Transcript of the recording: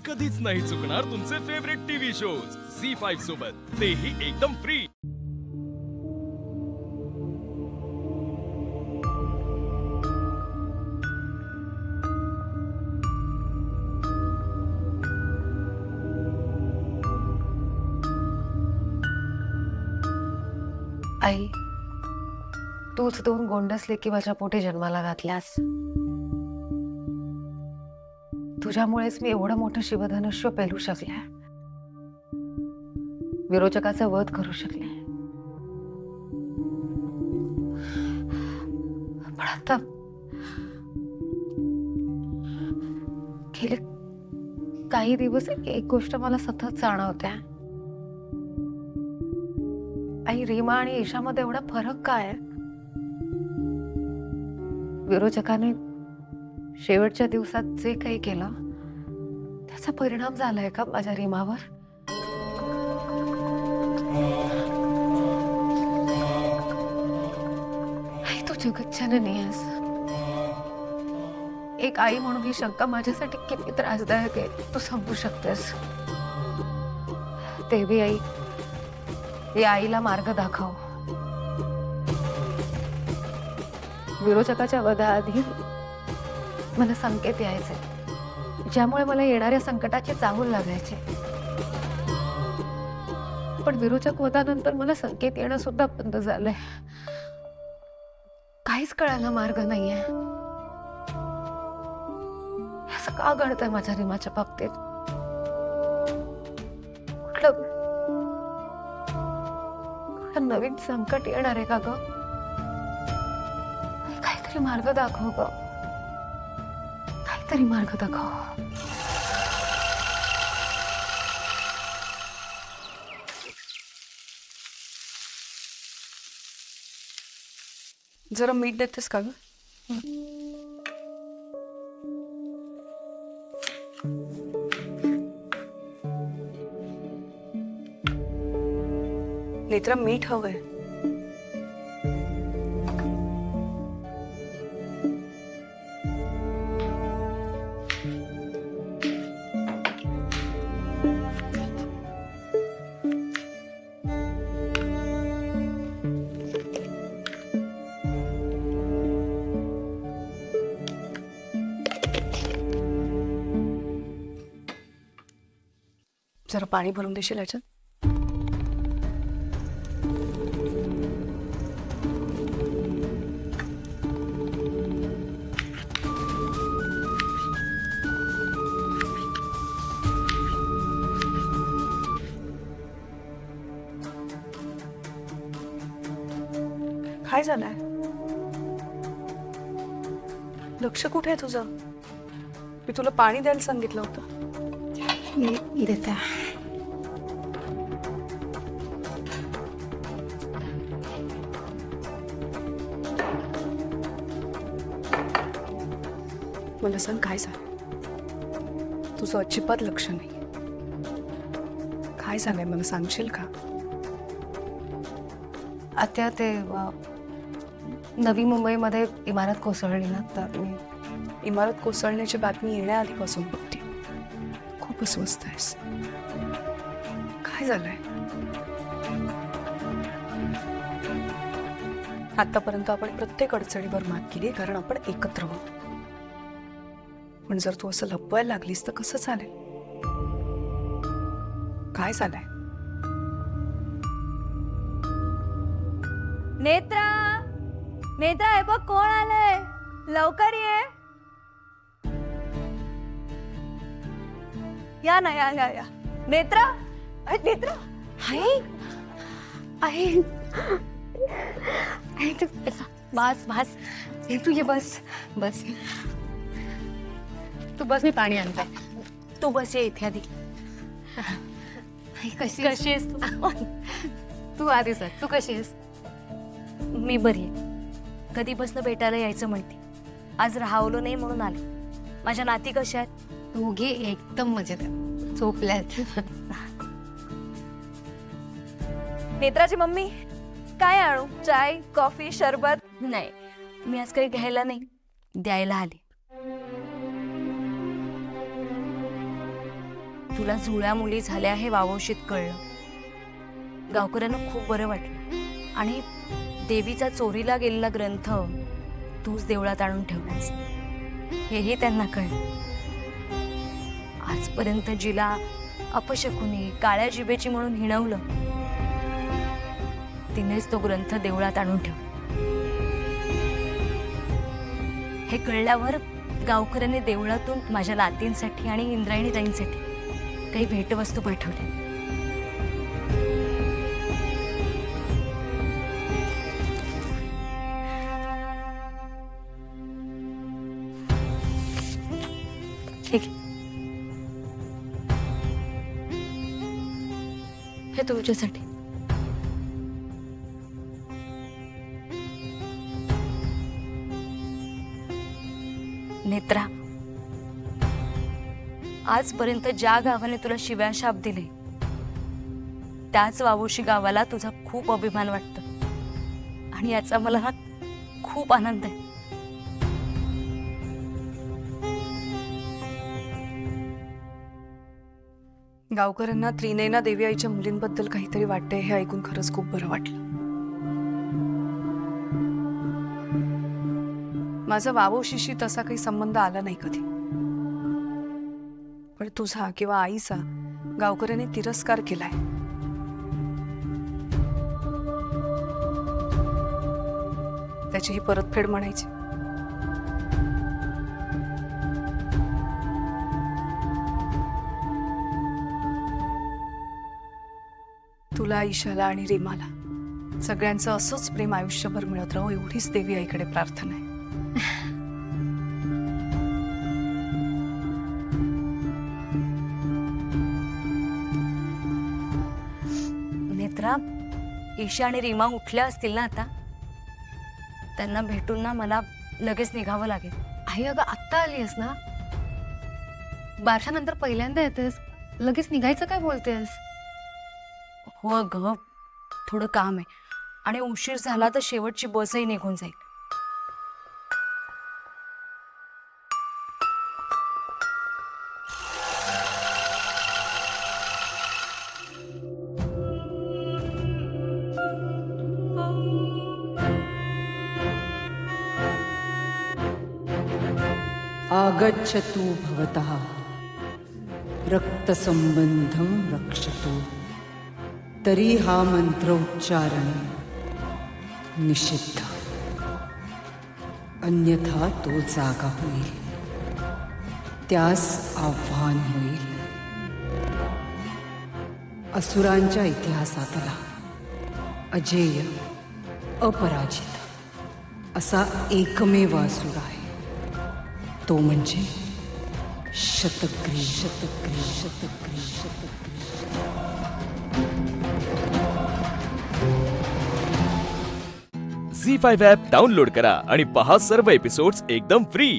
कधीच नाही चुकणार तुमचे फेवरेट टीव्ही शोज झी5 सोबत, तेही एकदम फ्री। आई, तूच दोन गोंडस लेकी माझ्या पोटी जन्माला घातल्यास। तुझ्यामुळेच मी एवढं मोठं शिवधनुष्य पेलू शकले, विरोचकाचा वध करू शकले। पण आता गेले काही दिवस एक गोष्ट मला सतत जाणवते। आई, रीमा आणि ईशामध्ये एवढा फरक काय आहे? विरोचकाने शेवटच्या दिवसात जे काही केलं त्याचा परिणाम झालाय का माझ्या रीमावर? आई, तू जगज्जननी आहेस। एक आई म्हणून ही शंका माझ्यासाठी किती त्रासदायक आहे तू समजू शकतेस। देवी आई, या आईला मार्ग दाखव। विरोचकाच्या वधाआधी मला संकेत यायचे, ज्यामुळे मला येणाऱ्या संकटाची चाहूल लागायची। पण विरोचक वधानंतर मला संकेत येणं सुद्धा बंद झालंय। काहीच कळायला मार्ग नाहीये। असं का घडतंय माझ्या रीमाच्या बाबतीत? कुठलं नवीन संकट येणार आहे का ग? काहीतरी मार्ग दाखव ग, काहीतरी मार्ग दाखव। जरा मीठ देतेस का ग? नेत्रा, मीठ हवंय। जरा पाणी भरून देशील याच्यात? काय झालंय? लक्ष कुठे आहे तुझं? मी तुला पाणी द्यायला सांगितलं होतं। देते। मला सांग, काय झालं? तुझं अजिबात लक्ष नाही। काय झालंय मला सांगशील का? आता ते नवी मुंबईमध्ये इमारत कोसळली ना, तर मी इमारत कोसळण्याची बातमी येण्याआधीपासून बघते खूप अस्वस्थ आहेस। काय झालंय? आतापर्यंत आपण प्रत्येक अडचणीवर मात केली, कारण आपण एकत्र आहोत। पण जर तू असं लपवायला लागलीस तर कसं चालेल? काय झालंय? नेत्रा, नेत्रा, हे बघ कोण आलंय, लवकर ये। या ना, या या या। नेत्रा, नेत्रा, आई, आई, आई, तू बस बस, तू ये, बस बस, तू बस, मी पाणी आणते। तू बस, ये इथे आधी। आई, कशी आहेस तू? तू आधी सर, तू कशी आहेस? मी बरी आहे। कधीपासून भेटायला यायचं म्हणते, आज राहवलो नाही म्हणून आले। माझ्या नाती कशा आहेत? दोघे एकदम मजेत आहेत, झोपल्यात। नेत्राची मम्मी, काय आणू? चाय, कॉफी, शरबत? नाही, मी आज काही घ्यायला नाही, द्यायला आले। तुला जुळ्या मुली झाल्या हे वावोशीत कळलं. गावकऱ्यांना खूप बरं वाटलं आणि देवीचा चोरीला गेलेला ग्रंथ तूच देवळात आणून ठेवलास हेही त्यांना कळलं. आजपर्यंत जिला अपशकुनी काळ्या जिभेची म्हणून हिणवलं तिनेच तो ग्रंथ देवळात आणून ठेवला. हे कळल्यावर गावकऱ्यांनी देवळातून माझ्या नातींसाठी आणि इंद्रायणी ताईंसाठी काही भेटवस्तू पाठवल्या. ठीक आहे. हे तुमच्यासाठी. नेत्रा, आजपर्यंत ज्या गावाने तुला शिव्याशाप दिले त्याच वावोशी गावाला तुझा खूप अभिमान वाटतो आणि याचा मला ना खूप आनंद आहे. गावकऱ्यांना त्रिनयना देवी आईच्या मुलींबद्दल काहीतरी वाटतंय हे ऐकून खरंच खूप बरं वाटलं. माझा वावोशीशी तसा काही संबंध आला नाही कधी, पण तुझा किंवा आईचा गावकऱ्यांनी तिरस्कार केलाय. त्याची ही परतफेड म्हणायची. तुला, ईशाला आणि रीमाला सगळ्यांचं असंच प्रेम आयुष्यभर मिळत राहो एवढीच देवी आईकडे प्रार्थना आहे. नेत्रा, ईशा आणि रीमा उठल्या असतील ना आता? त्यांना भेटून ना मला लगेच निघावं लागेल. आई अगं आत्ता आलीयस ना, बारशानंतर पहिल्यांदा येतेस, लगेच निघायचं काय बोलतेस? हो ग, थोडं काम आहे आणि उशीर झाला तर शेवटची बसही निघून जाईल. आगच्छतु भवतः रक्तसंबंधं रक्षतु. तरी हा मंत्रोच्चारण निषिद्ध, अन्यथा तो जागा होईल, त्यास आव्हान होईल. असुरांच्या इतिहासातला अजेय अपराजित असा एकमेव असुर आहे, तो म्हणजे शतग्रीव. शतग्रीव शतग्रीव शतग्रीव. झी5 ॲप डाउनलोड करा आणि पहा सर्व एपिसोड्स एकदम फ्री.